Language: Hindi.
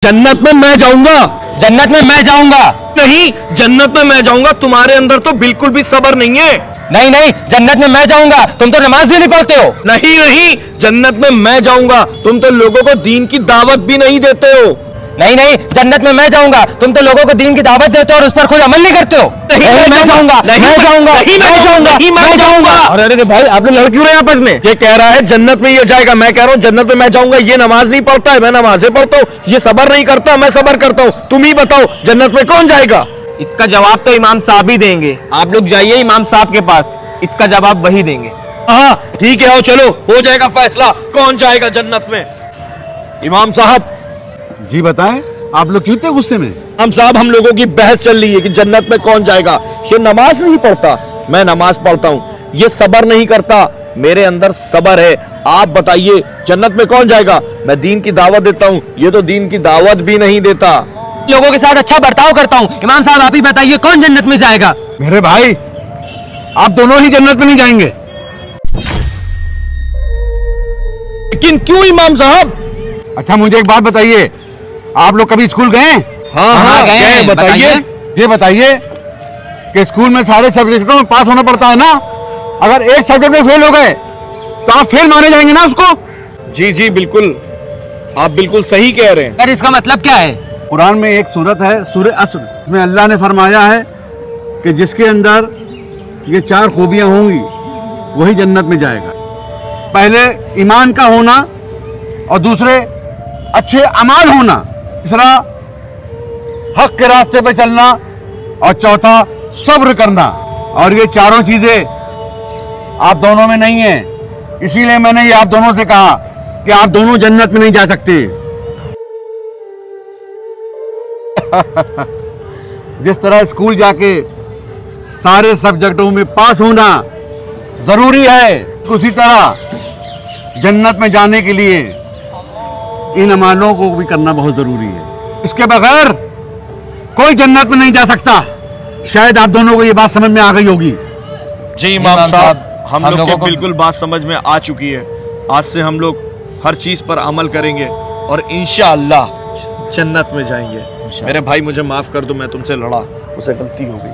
जन्नत में मैं जाऊंगा। जन्नत में मैं जाऊंगा। नहीं, जन्नत में मैं जाऊंगा। तुम्हारे अंदर तो बिल्कुल भी सब्र नहीं है। नहीं नहीं, जन्नत में मैं जाऊंगा। तुम तो नमाज भी नहीं पढ़ते हो। नहीं नहीं, जन्नत में मैं जाऊंगा। तुम तो लोगों को दीन की दावत भी नहीं देते हो। नहीं नहीं, जन्नत में मैं जाऊंगा। तुम तो लोगों को दीन की दावत देते हो और उस पर खुद अमल नहीं करते हो। नहीं, मैं जाऊंगा, मैं जाऊंगा, मैं जाऊंगा। अरे भाई, आप लोग लड़ क्यों रहे हैं आपस में? ये कह रहा है जन्नत में ये जाएगा, मैं कह रहा हूँ जन्नत में मैं जाऊंगा। ये नमाज नहीं पढ़ता है, मैं नमाजें पढ़ता हूँ। ये सब्र नहीं करता, मैं सब्र करता हूँ। तुम ही बताओ, जन्नत में कौन जाएगा? इसका जवाब तो इमाम साहब ही देंगे। आप लोग जाइए इमाम साहब के पास, इसका जवाब वही देंगे। हाँ ठीक है, आओ चलो, हो जाएगा फैसला कौन जाएगा जन्नत में। इमाम साहब जी बताएं, आप लोग क्यों इतने गुस्से में? हम साहब, हम लोगों की बहस चल रही है कि जन्नत में कौन जाएगा। ये नमाज नहीं पढ़ता, मैं नमाज पढ़ता हूँ। ये सब्र नहीं करता, मेरे अंदर सब्र है। आप बताइए जन्नत में कौन जाएगा? मैं दीन की दावत देता हूँ, ये तो दीन की दावत भी नहीं देता। लोगों के साथ अच्छा बर्ताव करता हूँ। इमाम साहब आप ही बताइए कौन जन्नत में जाएगा? मेरे भाई, आप दोनों ही जन्नत में नहीं जाएंगे। लेकिन क्यों इमाम साहब? अच्छा मुझे एक बात बताइए, आप लोग कभी स्कूल गए? हाँ गए। बताइए। ये बताइए कि स्कूल में सारे सब्जेक्टों में पास होना पड़ता है ना? अगर एक सब्जेक्ट में फेल हो गए तो आप फेल माने जाएंगे ना उसको? जी जी बिल्कुल, आप बिल्कुल सही कह रहे हैं। यार इसका मतलब क्या है? कुरान में एक सूरत है, सूरह अस्र, इसमें अल्लाह ने फरमाया है कि जिसके अंदर ये 4 खूबियां होंगी वही जन्नत में जाएगा। पहले ईमान का होना, और दूसरे अच्छे अमाल होना, तीसरा हक के रास्ते पे चलना, और चौथा सब्र करना। और ये चारों चीजें आप दोनों में नहीं है, इसीलिए मैंने ये आप दोनों से कहा कि आप दोनों जन्नत में नहीं जा सकते। जिस तरह स्कूल जाके सारे सब्जेक्टों में पास होना जरूरी है, उसी तरह जन्नत में जाने के लिए इन अमालों को भी करना बहुत जरूरी है। इसके बगैर कोई जन्नत में नहीं जा सकता। शायद आप दोनों को ये बात समझ में आ गई होगी। जी इमाम साहब, हम लोगों को बिल्कुल बात समझ में आ चुकी है। आज से हम लोग हर चीज पर अमल करेंगे और इंशाअल्लाह जन्नत में जाएंगे। मेरे भाई मुझे माफ कर दो, मैं तुमसे लड़ा, उसे गलती हो गई।